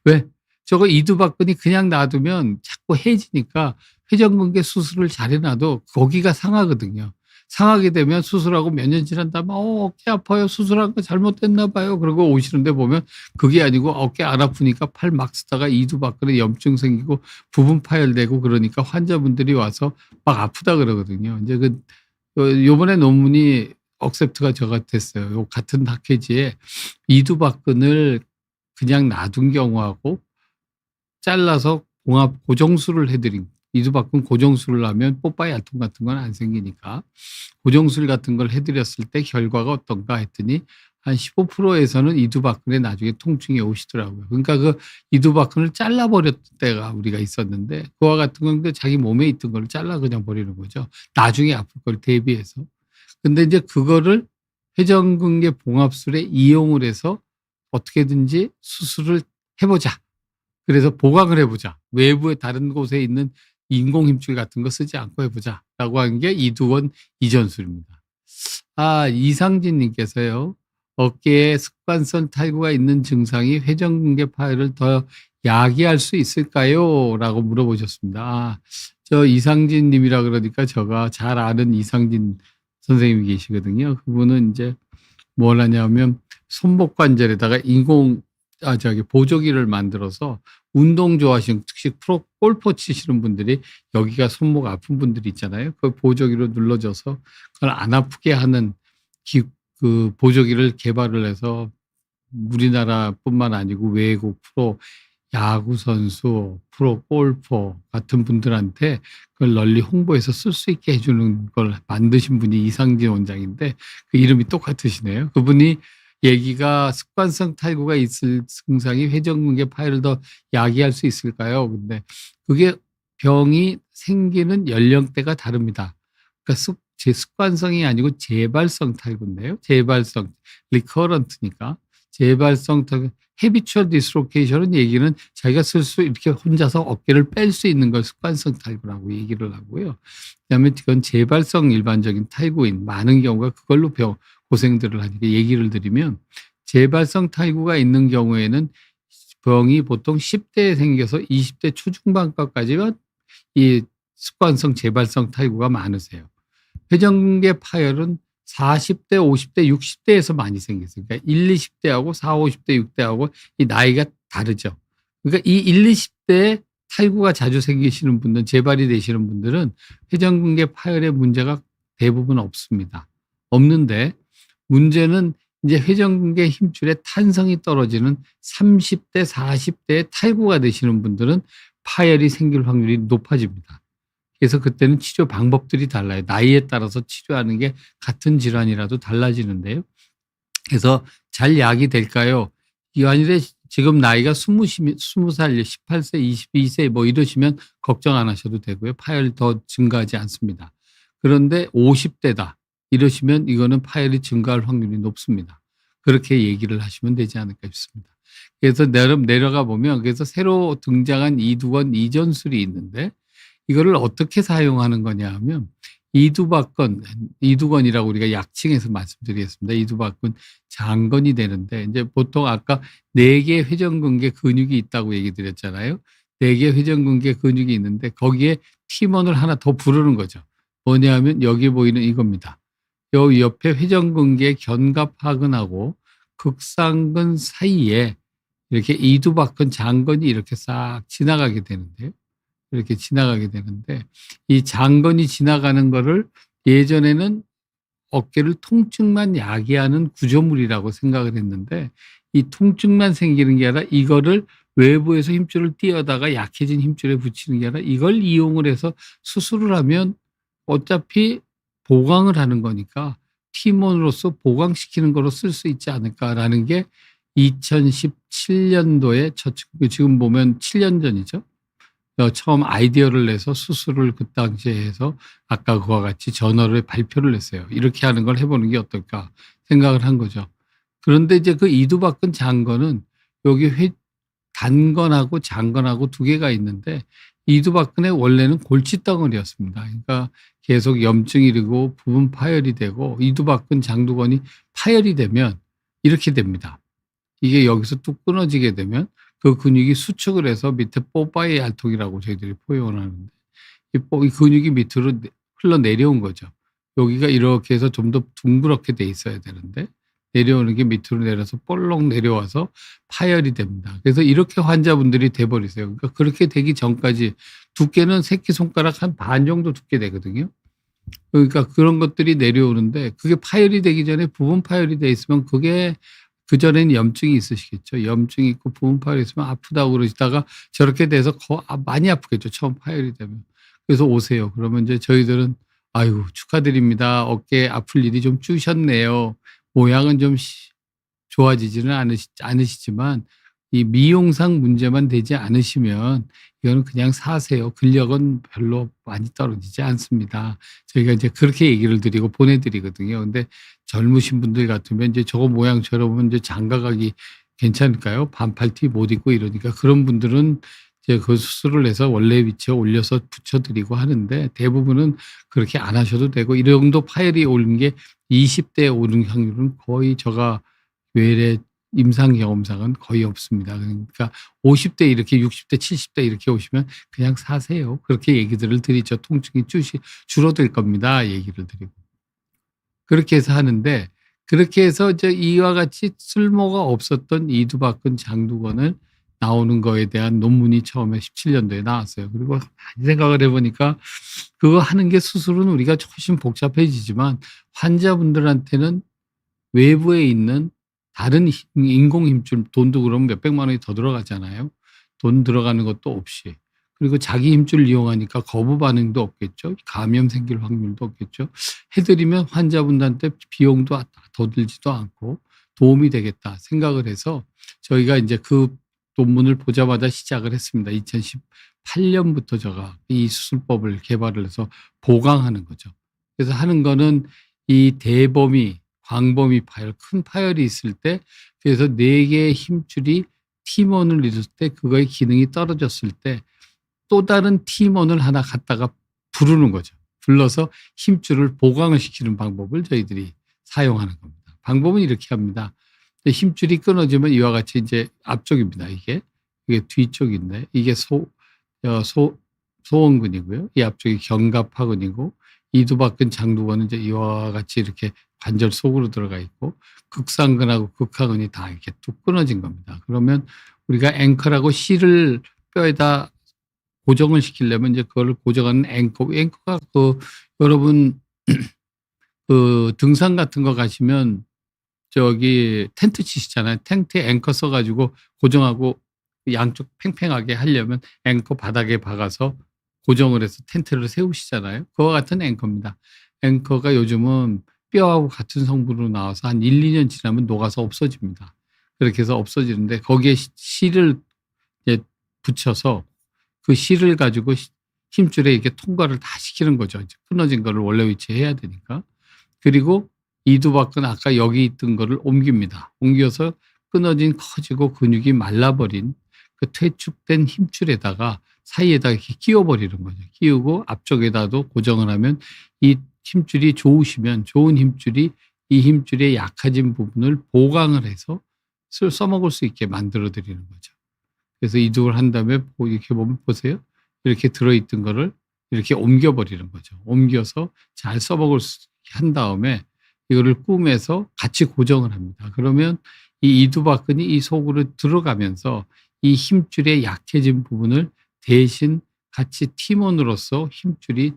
왜? 저거 이두박근이 그냥 놔두면 자꾸 해지니까 회전근개 수술을 잘 해놔도 거기가 상하거든요. 상하게 되면 수술하고 몇 년 지난 다음에 어깨 아파요. 수술한 거 잘못됐나 봐요. 그러고 오시는데 보면 그게 아니고 어깨 안 아프니까 팔 막 쓰다가 이두박근에 염증 생기고 부분 파열되고 그러니까 환자분들이 와서 막 아프다 그러거든요. 이제 요번에 논문이 억셉트가 저가 됐어요. 요 같은 학회지에 이두박근을 그냥 놔둔 경우하고 잘라서 봉합 고정술을 해드린 이두박근 고정술을 하면 뽀빠이 알통 같은 건 안 생기니까 고정술 같은 걸 해드렸을 때 결과가 어떤가 했더니 한 15%에서는 이두박근에 나중에 통증이 오시더라고요. 그러니까 그 이두박근을 잘라버렸던 때가 우리가 있었는데 그와 같은 건 자기 몸에 있던 걸 잘라 그냥 버리는 거죠. 나중에 아플 걸 대비해서. 근데 이제 그거를 회전근개 봉합술에 이용을 해서 어떻게든지 수술을 해보자. 그래서 보강을 해보자. 외부의 다른 곳에 있는 인공힘줄 같은 거 쓰지 않고 해보자. 라고 한 게 이두건 이전술입니다. 이상진님께서요. 어깨에 습관성 탈구가 있는 증상이 회전근개 파열을 더 야기할 수 있을까요? 라고 물어보셨습니다. 저 이상진 님이라 그러니까 제가 잘 아는 이상진 선생님이 계시거든요. 그분은 이제 뭘 하냐면 손목 관절에다가 보조기를 만들어서 운동 좋아하시는 특히 프로 골프 치시는 분들이 여기가 손목 아픈 분들이 있잖아요. 그 보조기로 눌러줘서 그걸 안 아프게 하는 그 보조기를 개발을 해서 우리나라뿐만 아니고 외국 프로 야구 선수, 프로 골퍼 같은 분들한테 그걸 널리 홍보해서 쓸 수 있게 해주는 걸 만드신 분이 이상진 원장인데 그 이름이 똑같으시네요. 그분이 얘기가 습관성 탈구가 있을 증상이 회전근개 파열을 더 야기할 수 있을까요? 근데 그게 병이 생기는 연령대가 다릅니다. 그러니까 습관성이 아니고 재발성 탈구인데요. 재발성, 리커런트니까 재발성 탈구. 헤비추얼 디스로케이션은 얘기는 자기가 이렇게 혼자서 어깨를 뺄 수 있는 걸 습관성 탈구라고 얘기를 하고요. 그다음에 그건 재발성 일반적인 탈구인 많은 경우가 그걸로 고생들을 하니까 얘기를 드리면 재발성 탈구가 있는 경우에는 병이 보통 10대에 생겨서 20대 초중반까지가 이 습관성 재발성 탈구가 많으세요. 회전근개 파열은 40대, 50대, 60대에서 많이 생겼어요. 그러니까 1, 20대하고 4, 50대, 6대하고 이 나이가 다르죠. 그러니까 이 1, 20대에 탈구가 자주 생기시는 분들, 재발이 되시는 분들은 회전근개 파열의 문제가 대부분 없습니다. 없는데 문제는 이제 회전근개 힘줄의 탄성이 떨어지는 30대, 40대에 탈구가 되시는 분들은 파열이 생길 확률이 높아집니다. 그래서 그때는 치료 방법들이 달라요. 나이에 따라서 치료하는 게 같은 질환이라도 달라지는데요. 그래서 잘 약이 될까요? 이완일에 지금 나이가 20살, 18세, 22세 뭐 이러시면 걱정 안 하셔도 되고요. 파열 더 증가하지 않습니다. 그런데 50대다 이러시면 이거는 파열이 증가할 확률이 높습니다. 그렇게 얘기를 하시면 되지 않을까 싶습니다. 그래서 내려가 보면 그래서 새로 등장한 이두건 이전술이 있는데 이거를 어떻게 사용하는 거냐 하면 이두건이라고 우리가 약칭해서 말씀드리겠습니다. 이두박근 장건이 되는데 이제 보통 아까 4개 회전근개 근육이 있다고 얘기 드렸잖아요. 4개 회전근개 근육이 있는데 거기에 팀원을 하나 더 부르는 거죠. 뭐냐 하면 여기 보이는 이겁니다. 요 옆에 회전근개 견갑하근하고 극상근 사이에 이렇게 이두박근 장건이 이렇게 싹 지나가게 되는데요. 이렇게 지나가게 되는데 이 장건이 지나가는 거를 예전에는 어깨를 통증만 야기하는 구조물이라고 생각을 했는데 이 통증만 생기는 게 아니라 이거를 외부에서 힘줄을 띄어다가 약해진 힘줄에 붙이는 게 아니라 이걸 이용을 해서 수술을 하면 어차피 보강을 하는 거니까 팀원으로서 보강시키는 거로 쓸 수 있지 않을까라는 게 2017년도에 지금 보면 7년 전이죠. 처음 아이디어를 내서 수술을 그 당시에 해서 아까 그와 같이 저널에 발표를 했어요. '이렇게 하는 걸 해 보는 게 어떨까.' 생각을 한 거죠. 그런데 이제 그 이두박근 장건은 여기 단건하고 장건하고 두 개가 있는데 이두박근의 원래는 골칫덩어리였습니다. 그러니까 계속 염증이 일고 부분 파열이 되고 이두박근 장두건이 파열이 되면 이렇게 됩니다. 이게 여기서 뚝 끊어지게 되면 그 근육이 수축을 해서 밑에 뽀빠이 알통이라고 저희들이 표현을 하는데 이 근육이 밑으로 흘러내려온 거죠. 여기가 이렇게 해서 좀 더 둥그렇게 돼 있어야 되는데 내려오는 게 밑으로 내려서 볼록 내려와서 파열이 됩니다. 그래서 이렇게 환자분들이 돼 버리세요. 그러니까 그렇게 되기 전까지 두께는 새끼손가락 한 반 정도 두께 되거든요. 그러니까 그런 것들이 내려오는데 그게 파열이 되기 전에 부분 파열이 돼 있으면 그게 그전에는 염증이 있으시겠죠. 염증이 있고 부분 파열이 있으면 아프다고 그러시다가 저렇게 돼서 많이 아프겠죠. 처음 파열이 되면. 그래서 오세요. 그러면 이제 저희들은 "아이고 축하드립니다. 어깨 아플 일이 좀 줄으셨네요. 모양은 좀 좋아지지는 않으시지만 이 미용상 문제만 되지 않으시면 이거는 그냥 사세요. 근력은 별로 많이 떨어지지 않습니다." 저희가 이제 그렇게 얘기를 드리고 보내드리거든요. 근데 젊으신 분들 같으면 이제 저거 모양처럼 이제 장가가기 괜찮을까요? 반팔티 못 입고 이러니까 그런 분들은 이제 그 수술을 해서 원래 위치에 올려서 붙여드리고 하는데 대부분은 그렇게 안 하셔도 되고 이 정도 파열이 오는 게 20대에 오는 확률은 거의 제가 외래 임상 경험상은 거의 없습니다. 그러니까 50대 이렇게 60대 70대 이렇게 오시면 그냥 사세요. 그렇게 얘기들을 드리죠. 통증이 줄어들 겁니다. 얘기를 드리고. 그렇게 해서 하는데 그렇게 해서 이제 이와 같이 쓸모가 없었던 이두박근 장두건을 나오는 거에 대한 논문이 처음에 17년도에 나왔어요. 그리고 많이 생각을 해 보니까 그거 하는 게 수술은 우리가 훨씬 복잡해지지만 환자분들한테는 외부에 있는 다른 인공 힘줄 돈도 그러면 몇백만 원이 더 들어가잖아요. 돈 들어가는 것도 없이. 그리고 자기 힘줄을 이용하니까 거부 반응도 없겠죠. 감염 생길 확률도 없겠죠. 해 드리면 환자분들한테 비용도 더 들지도 않고 도움이 되겠다 생각을 해서 저희가 이제 그 논문을 보자마자 시작을 했습니다. 2018년부터 제가 이 수술법을 개발을 해서 보강하는 거죠. 그래서 하는 거는 이 대범위 광범위 파열, 큰 파열이 있을 때 그래서 4 개의 힘줄이 팀원을 이룰 때 그거의 기능이 떨어졌을 때 또 다른 팀원을 하나 갖다가 부르는 거죠. 불러서 힘줄을 보강을 시키는 방법을 저희들이 사용하는 겁니다. 방법은 이렇게 합니다. 힘줄이 끊어지면 이와 같이 이제 앞쪽입니다. 이게 뒤쪽인데 이게 소원근이고요. 이 앞쪽이 견갑하근이고 이두박근 장두건은 이제 이와 같이 이렇게 관절 속으로 들어가 있고 극상근하고 극하근이 다 이렇게 뚝 끊어진 겁니다. 그러면 우리가 앵커라고 실을 뼈에다 고정을 시키려면 이제 그거를 고정하는 앵커가 여러분 그 등산 같은 거 가시면 저기 텐트 치시잖아요. 텐트에 앵커 써 가지고 고정하고 양쪽 팽팽하게 하려면 앵커 바닥에 박아서 고정을 해서 텐트를 세우시잖아요. 그와 같은 앵커입니다. 앵커가 요즘은 뼈하고 같은 성분으로 나와서 한 1-2년 지나면 녹아서 없어집니다. 그렇게 해서 없어지는데 거기에 실을 이제 붙여서 그 실을 가지고 힘줄에 이렇게 통과를 다 시키는 거죠. 이제 끊어진 거를 원래 위치에 해야 되니까. 그리고 이두박근 아까 여기 있던 거를 옮깁니다. 옮겨서 끊어진 커지고 근육이 말라버린 그 퇴축된 힘줄에다가 사이에다가 이렇게 끼워 버리는 거죠. 끼우고 앞쪽에다도 고정을 하면 이 힘줄이 좋으시면 좋은 힘줄이 이 힘줄의 약해진 부분을 보강을 해서 써먹을 수 있게 만들어 드리는 거죠. 그래서 이두를 한 다음에 이렇게 보면 보세요. 이렇게 들어있던 거를 이렇게 옮겨 버리는 거죠. 옮겨서 잘 써먹을 수 있게 한 다음에 이거를 꾸며서 같이 고정을 합니다. 그러면 이 이두박근이 이 속으로 들어가면서 이 힘줄의 약해진 부분을 대신 같이 팀원으로서 힘줄이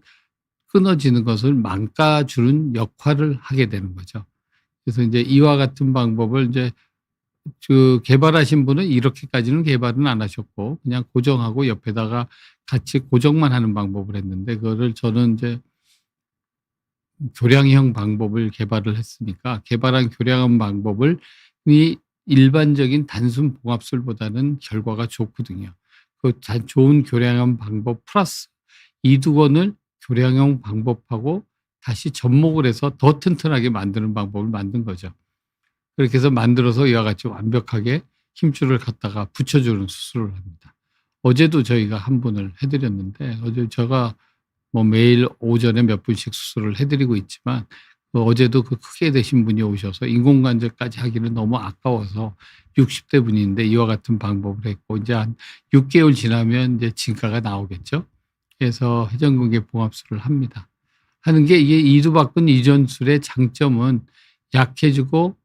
끊어지는 것을 막아주는 역할을 하게 되는 거죠. 그래서 이제 이와 같은 방법을 이제 개발하신 분은 이렇게까지는 개발은 안 하셨고 그냥 고정하고 옆에다가 같이 고정만 하는 방법을 했는데, 그거를 저는 이제 교량형 방법을 개발을 했으니까, 개발한 교량한 방법을 이 일반적인 단순 봉합술보다는 결과가 좋거든요. 좋은 교량한 방법 플러스 이두건을 교량형 방법하고 다시 접목을 해서 더 튼튼하게 만드는 방법을 만든 거죠. 그렇게 해서 만들어서 이와 같이 완벽하게 힘줄을 갖다가 붙여주는 수술을 합니다. 어제도 저희가 한 분을 해드렸는데, 어제 제가 뭐 매일 오전에 몇 분씩 수술을 해드리고 있지만, 어제도 그 크게 되신 분이 오셔서 인공관절까지 하기는 너무 아까워서 60대 분인데 이와 같은 방법을 했고, 이제 한 6개월 지나면 이제 진가가 나오겠죠. 그래서 회전근개 봉합술을 합니다. 하는 게, 이게 이두박근 이전술의 장점은 약해지고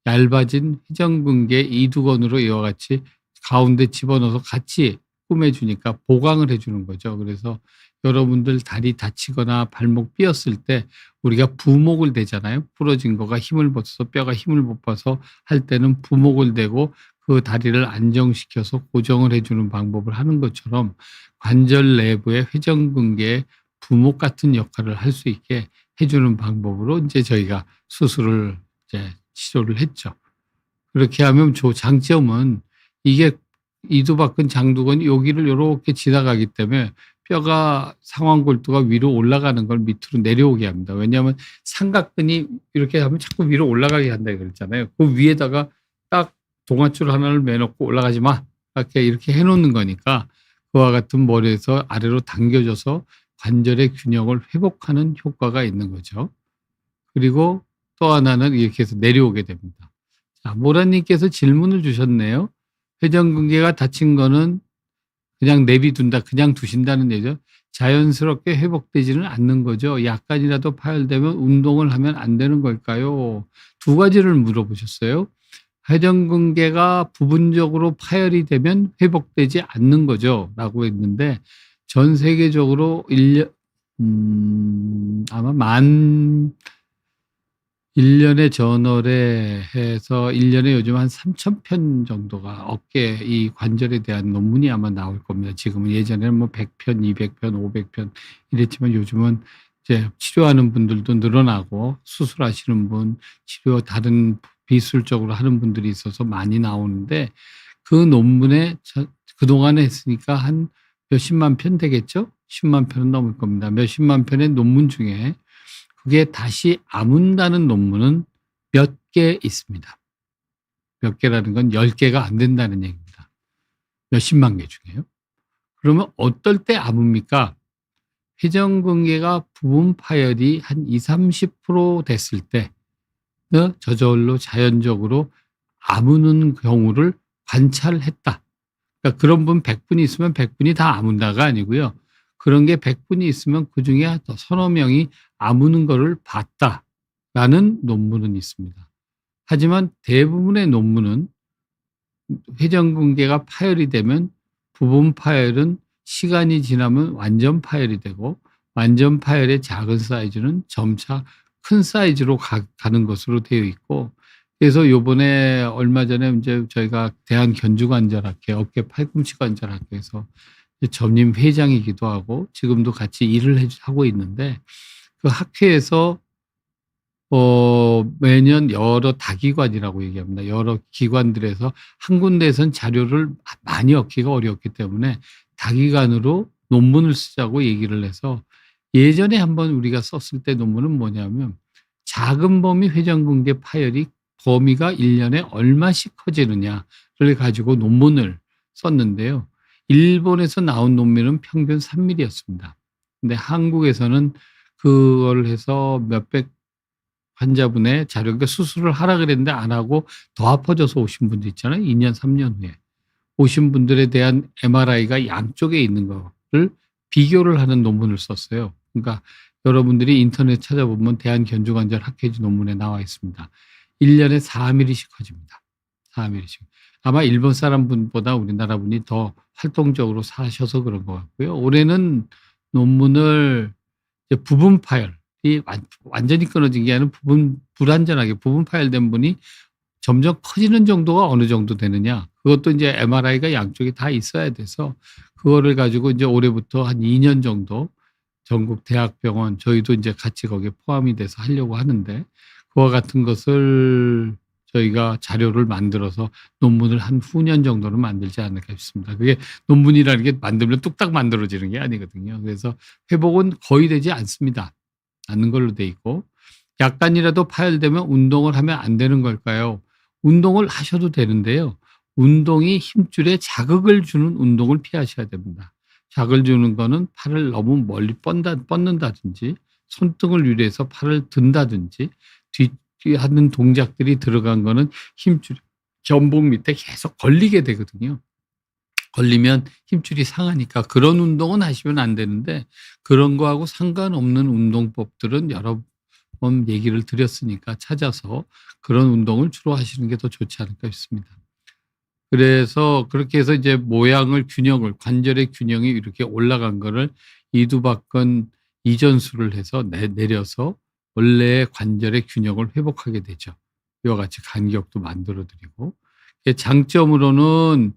얇아진 회전근개 이두건으로 이와 같이 가운데 집어넣어서 같이 꾸며주니까 보강을 해주는 거죠. 그래서 여러분들 다리 다치거나 발목 삐었을 때 우리가 부목을 대잖아요. 부러진 거가 힘을 못 써서, 뼈가 힘을 못 봐서 할 때는 부목을 대고 그 다리를 안정시켜서 고정을 해주는 방법을 하는 것처럼, 관절 내부의 회전근개의 부목 같은 역할을 할 수 있게 해주는 방법으로 이제 저희가 수술을 이제 시도를 했죠. 그렇게 하면 장점은, 이게 이두박근 장두건이 여기를 이렇게 지나가기 때문에 뼈가 상완골두가 위로 올라가는 걸 밑으로 내려오게 합니다. 왜냐하면 삼각근이 이렇게 하면 자꾸 위로 올라가게 한다 그랬잖아요. 그 위에다가 딱 동아줄 하나를 매놓고 올라가지 마, 이렇게 해놓는 거니까 그와 같은 머리에서 아래로 당겨져서 관절의 균형을 회복하는 효과가 있는 거죠. 그리고 또 하나는 이렇게 해서 내려오게 됩니다. 자, 모라님께서 질문을 주셨네요. 회전근개가 다친 거는 그냥 내비둔다, 그냥 두신다는 얘기죠. 자연스럽게 회복되지는 않는 거죠. 약간이라도 파열되면 운동을 하면 안 되는 걸까요? 두 가지를 물어보셨어요. 회전근개가 부분적으로 파열이 되면 회복되지 않는 거죠 라고 했는데, 전 세계적으로 아마 1년에 저널에 해서 1년에 요즘 한 3,000편 정도가 어깨 이 관절에 대한 논문이 아마 나올 겁니다. 지금은, 예전에는 뭐 100편, 200편, 500편 이랬지만 요즘은 이제 치료하는 분들도 늘어나고 수술하시는 분, 치료 다른 비술적으로 하는 분들이 있어서 많이 나오는데, 그 논문에 그동안에 했으니까 한 몇십만 편 되겠죠? 10만 편은 넘을 겁니다. 몇십만 편의 논문 중에 그게 다시 아문다는 논문은 몇 개 있습니다. 몇 개라는 건 10개가 안 된다는 얘기입니다. 몇십만 개 중에요. 그러면 어떨 때 아뭅니까? 회전근개가 부분 파열이 한 20-30% 됐을 때 저절로 자연적으로 아무는 경우를 관찰했다. 그러니까 그런 분 100분이 있으면 100분이 다 아문다가 아니고요. 그런 게 100분이 있으면 그중에 서너 명이 아무는 거를 봤다라는 논문은 있습니다. 하지만 대부분의 논문은 회전근개가 파열이 되면 부분 파열은 시간이 지나면 완전 파열이 되고, 완전 파열의 작은 사이즈는 점차 큰 사이즈로 가는 것으로 되어 있고, 그래서 요번에 얼마 전에 이제 저희가 대한견주관절학회, 어깨 팔꿈치 관절학회에서 전임 회장이기도 하고 지금도 같이 일을 하고 있는데, 그 학회에서 매년 여러 다기관이라고 얘기합니다. 여러 기관들에서 한 군데에선 자료를 많이 얻기가 어렵기 때문에 다기관으로 논문을 쓰자고 얘기를 해서, 예전에 한번 우리가 썼을 때 논문은 뭐냐면, 작은 범위 회전근개 파열이 범위가 1년에 얼마씩 커지느냐를 가지고 논문을 썼는데요. 일본에서 나온 논문은 평균 3mm였습니다. 근데 한국에서는 그걸 해서 몇백 환자분의 자료, 그러니까 수술을 하라 그랬는데 안 하고 더 아파져서 오신 분도 있잖아요. 2년, 3년 후에. 오신 분들에 대한 MRI가 양쪽에 있는 거를 비교를 하는 논문을 썼어요. 그러니까 여러분들이 인터넷 찾아보면 대한견주관절학회 논문에 나와 있습니다. 1년에 4mm씩 커집니다. 4mm씩. 아마 일본 사람 분보다 우리나라 분이 더 활동적으로 사셔서 그런 것 같고요. 올해는 논문을 이제 부분 파열이 완전히 끊어진 게 아니라 불완전하게 부분 파열된 분이 점점 커지는 정도가 어느 정도 되느냐. 그것도 이제 MRI가 양쪽에 다 있어야 돼서 그거를 가지고 이제 올해부터 한 2년 정도 전국 대학병원 저희도 이제 같이 거기에 포함이 돼서 하려고 하는데 그와 같은 것을 저희가 자료를 만들어서 논문을 한 후년 정도는 만들지 않을까 싶습니다. 그게 논문이라는 게 만들면 뚝딱 만들어지는 게 아니거든요. 그래서 회복은 거의 되지 않습니다. 않는 걸로 돼 있고 약간이라도 파열되면 운동을 하면 안 되는 걸까요? 운동을 하셔도 되는데요. 운동이 힘줄에 자극을 주는 운동을 피하셔야 됩니다. 자극을 주는 거는 팔을 너무 멀리 뻗는다든지 손등을 유리해서 팔을 든다든지 하는 동작들이 들어간 거는 힘줄 견복 밑에 계속 걸리게 되거든요. 걸리면 힘줄이 상하니까 그런 운동은 하시면 안 되는데 그런 거하고 상관없는 운동법들은 여러 번 얘기를 드렸으니까 찾아서 그런 운동을 주로 하시는 게 더 좋지 않을까 싶습니다. 그래서 그렇게 해서 이제 모양을 균형을 관절의 균형이 이렇게 올라간 거를 이두박근 이전술을 해서 내려서 원래의 관절의 균형을 회복하게 되죠. 이와 같이 간격도 만들어 드리고 장점으로는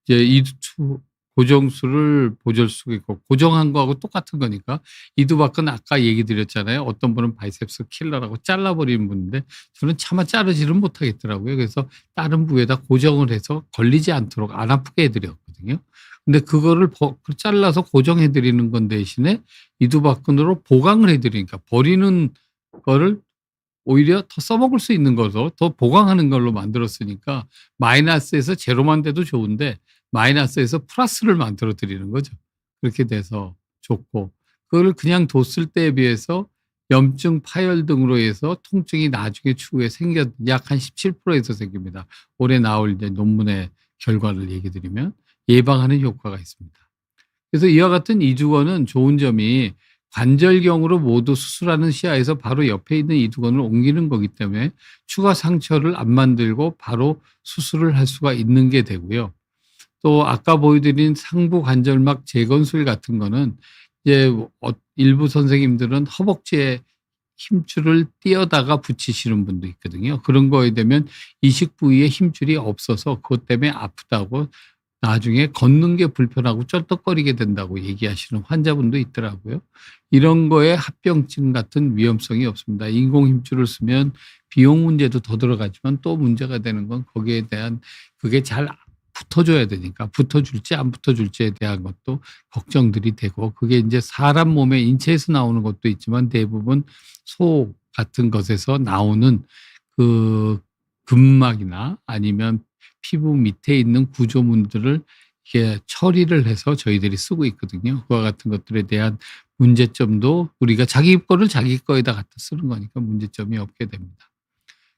이제 이두 고정술을 보절수가 있고 고정한 거하고 똑같은 거니까 이두박근 아까 얘기 드렸잖아요. 어떤 분은 바이셉스 킬러라고 잘라버리는 분인데 저는 차마 자르지를 못하겠더라고요. 그래서 다른 부위에다 고정을 해서 걸리지 않도록 안 아프게 해드렸거든요. 근데 그거를 잘라서 고정해 드리는 건 대신에 이두박근으로 보강을 해드리니까 버리는 거를 오히려 더 써먹을 수 있는 거로 더 보강하는 걸로 만들었으니까 마이너스에서 제로만 돼도 좋은데 마이너스에서 플러스를 만들어 드리는 거죠. 그렇게 돼서 좋고 그거를 그냥 뒀을 때에 비해서 염증 파열 등으로 해서 통증이 나중에 추후에 약 한 17%에서 생깁니다. 올해 나올 이제 논문의 결과를 얘기 드리면 예방하는 효과가 있습니다. 그래서 이와 같은 이두건은 좋은 점이 관절경으로 모두 수술하는 시야에서 바로 옆에 있는 이두건을 옮기는 거기 때문에 추가 상처를 안 만들고 바로 수술을 할 수가 있는 게 되고요. 또 아까 보여드린 상부 관절막 재건술 같은 거는 이제 일부 선생님들은 허벅지에 힘줄을 띄어다가 붙이시는 분도 있거든요. 그런 거에 되면 이식 부위에 힘줄이 없어서 그것 때문에 아프다고 나중에 걷는 게 불편하고 쩔떡거리게 된다고 얘기하시는 환자분도 있더라고요. 이런 거에 합병증 같은 위험성이 없습니다. 인공 힘줄을 쓰면 비용 문제도 더 들어가지만 또 문제가 되는 건 거기에 대한 그게 잘 붙어줘야 되니까 붙어줄지 안 붙어줄지에 대한 것도 걱정들이 되고 그게 이제 사람 몸에 인체에서 나오는 것도 있지만 대부분 소 같은 것에서 나오는 그 근막이나 아니면 피부 밑에 있는 구조물들을 이렇게 처리를 해서 저희들이 쓰고 있거든요. 그와 같은 것들에 대한 문제점도 우리가 자기 거를 자기 거에다 갖다 쓰는 거니까 문제점이 없게 됩니다.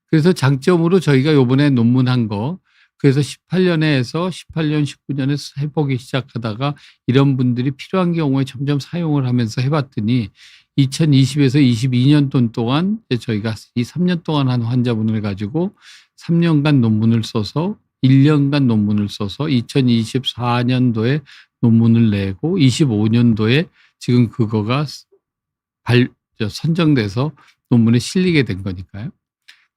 그래서 장점으로 저희가 요번에 논문한 거 그래서 18년에 해서 18년, 19년에 해보기 시작하다가 이런 분들이 필요한 경우에 점점 사용을 하면서 해봤더니 2020에서 22년 동안 저희가 이 3년 동안 한 환자분을 가지고 3년간 논문을 써서 1년간 논문을 써서 2024년도에 논문을 내고 25년도에 지금 그거가 선정돼서 논문에 실리게 된 거니까요.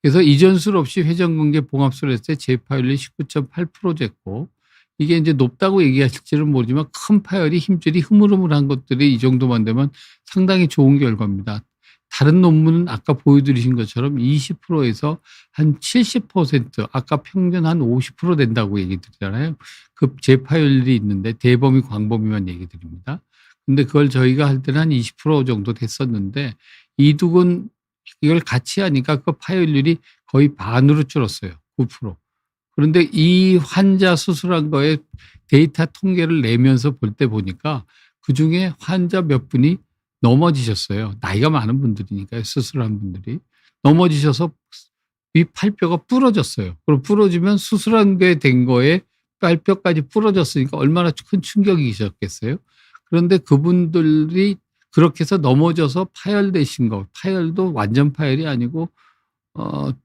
그래서 이전술 없이 회전근개 봉합술 했을 때 재파열이 19.8% 됐고 이게 이제 높다고 얘기하실지는 모르지만 큰 파열이 힘줄이 흐물흐물한 것들이 이 정도만 되면 상당히 좋은 결과입니다. 다른 논문은 아까 보여드리신 것처럼 20%에서 한 70% 아까 평균 한 50% 된다고 얘기 드리잖아요. 그 재파열이 있는데 대범위 광범위만 얘기 드립니다. 근데 그걸 저희가 할 때는 한 20% 정도 됐었는데 이두근 이걸 같이 하니까 그 파열률이 거의 반으로 줄었어요. 9%. 그런데 이 환자 수술한 거에 데이터 통계를 내면서 볼 때 보니까 그중에 환자 몇 분이 넘어지셨어요. 나이가 많은 분들이니까요. 수술한 분들이. 넘어지셔서 위 팔뼈가 부러졌어요. 그럼 부러지면 수술한 게 된 거에 팔뼈까지 부러졌으니까 얼마나 큰 충격이셨겠어요. 그런데 그분들이 그렇게 해서 넘어져서 파열되신 거, 파열도 완전 파열이 아니고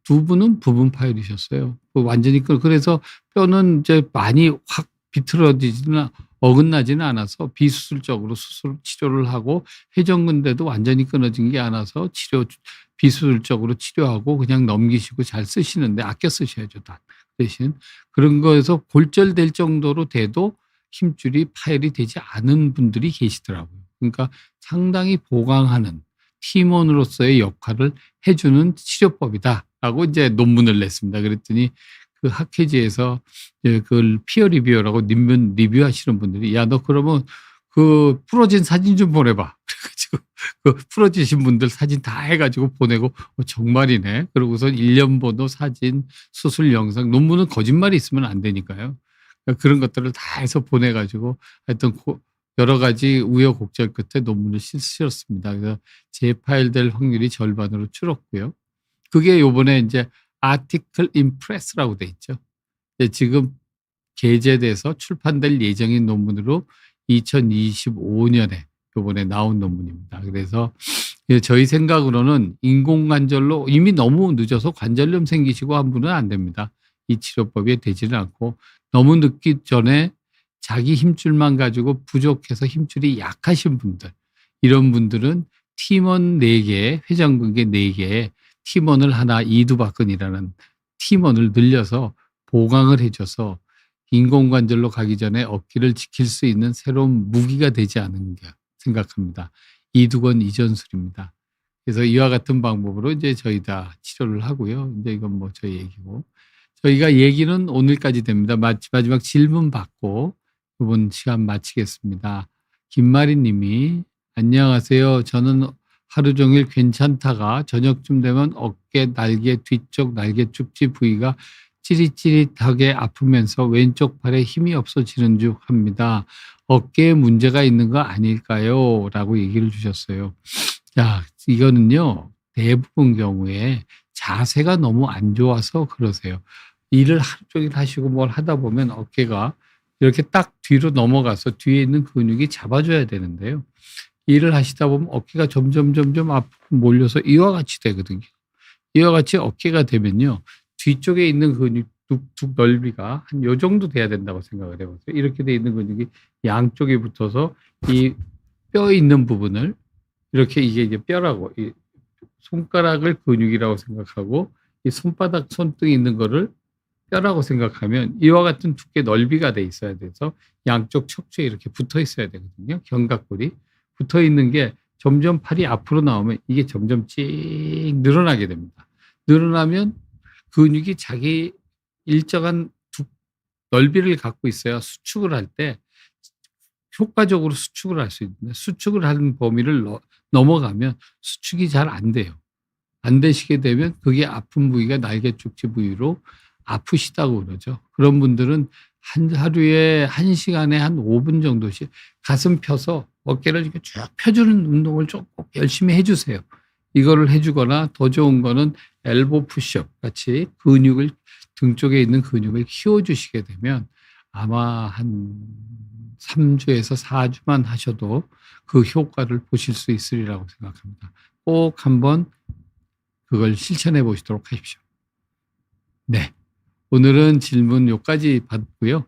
두 분은 부분 파열이셨어요. 완전히 그래서 뼈는 이제 많이 확 비틀어지지는 어긋나지는 않아서 비수술적으로 수술 치료를 하고 회전근대도 완전히 끊어진 게 아니라서 비수술적으로 치료하고 그냥 넘기시고 잘 쓰시는데 아껴 쓰셔야죠, 다. 대신 그런 거에서 골절될 정도로 돼도 힘줄이 파열이 되지 않은 분들이 계시더라고요. 그러니까 상당히 보강하는 팀원으로서의 역할을 해 주는 치료법이다라고 이제 논문을 냈습니다. 그랬더니 그 학회지에서 그걸 피어 리뷰어라고 리뷰하시는 분들이 "야, 너 그러면 그 부러진 사진 좀 보내 봐." 그래 가지고 그 부러지신 분들 사진 다 해 가지고 보내고 정말이네. 그러고서 1년 번호 사진, 수술 영상, 논문은 거짓말이 있으면 안 되니까요. 그런 것들을 다 해서 보내 가지고 하여튼 여러 가지 우여곡절 끝에 논문을 쓰셨습니다. 그래서 재파일될 확률이 절반으로 줄었고요. 그게 요번에 인제 Article in Press라고 돼 있죠. 지금 게재돼서 출판될 예정인 논문으로 2025 년에 요번에 나온 논문입니다. 그래서 저희 생각으로는 인공관절로 이미 너무 늦어서 관절염 생기시고 한 분은 안 됩니다. 이 치료법이 되지는 않고 너무 늦기 전에 자기 힘줄만 가지고 부족해서 힘줄이 약하신 분들, 이런 분들은 팀원 4개, 회전근개 4개에 팀원을 하나 이두박근이라는 팀원을 늘려서 보강을 해 줘서 인공관절로 가기 전에 어깨를 지킬 수 있는 새로운 무기가 되지 않은가 생각합니다. 이두건 이전술입니다. 그래서 이와 같은 방법으로 이제 저희 다 치료를 하고요. 인제 이건 뭐 저희 얘기고. 저희가 얘기는 오늘까지 됩니다. 마지막 질문 받고 요번 시간 마치겠습니다. 김마리 님이 "안녕하세요. 저는 하루 종일 괜찮다가 저녁쯤 되면 어깨 날개 뒤쪽 날개 축지 부위가 찌릿찌릿하게 아프면서 왼쪽 팔에 힘이 없어지는 중 합니다. 어깨에 문제가 있는 거 아닐까요?" 라고 얘기를 주셨어요. 자, 이거는요, 대부분 경우에 자세가 너무 안 좋아서 그러세요. 일을 하루 종일 하시고 뭘 하다 보면 어깨가 이렇게 딱 뒤로 넘어가서 뒤에 있는 근육이 잡아줘야 되는데요. 일을 하시다 보면 어깨가 점점 앞으로 몰려서 이와 같이 되거든요. 이와 같이 어깨가 되면요, 뒤쪽에 있는 근육 툭툭 넓이가 한 요 정도 돼야 된다고 생각을 해 보세요. 이렇게 돼 있는 근육이 양쪽에 붙어서 이 뼈 있는 부분을 이렇게, 이게 이제 뼈라고, 이 손가락을 근육이라고 생각하고 이 손바닥 손등에 있는 거를 뼈라고 생각하면 이와 같은 두께 넓이가 돼 있어야 돼서 양쪽 척추에 이렇게 붙어 있어야 되거든요. 견갑골이 붙어 있는 게 점점 팔이 앞으로 나오면 이게 점점 씩 늘어나게 됩니다. 늘어나면 근육이 자기 일정한 넓이를 갖고 있어야 수축을 할 때 효과적으로 수축을 할 수 있는데, 수축을 하는 범위를 넘어가면 수축이 잘 안 돼요. 안 되시게 되면 그게 아픈 부위가 날개 축지 부위로 아프시다고 그러죠. 그런 분들은 하루에 1시간에 한 5분 정도씩 가슴 펴서 어깨를 이렇게 쭉 펴주는 운동을 좀 꼭 열심히 해 주세요. 이거를 해 주거나 더 좋은 거는 엘보 푸시업 같이 근육을, 등 쪽에 있는 근육을 키워 주시게 되면 아마 한 3 주에서 4 주만 하셔도 그 효과를 보실 수 있으리라고 생각합니다. 꼭 한번 그걸 실천해 보시도록 하십시오. 네. 오늘은 질문 요까지 받고요.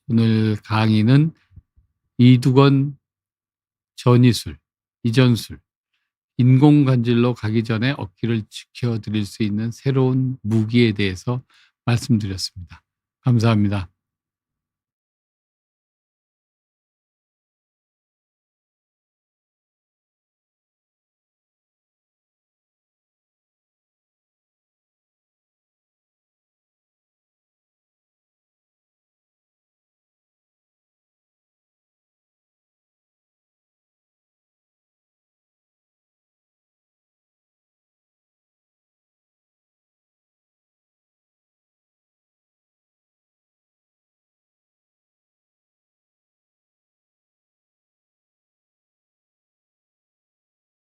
오늘 강의는 이두건 전이술, 이전술, 인공관절로 가기 전에 어깨를 지켜 드릴 수 있는 새로운 무기에 대해서 말씀드렸습니다. 감사합니다.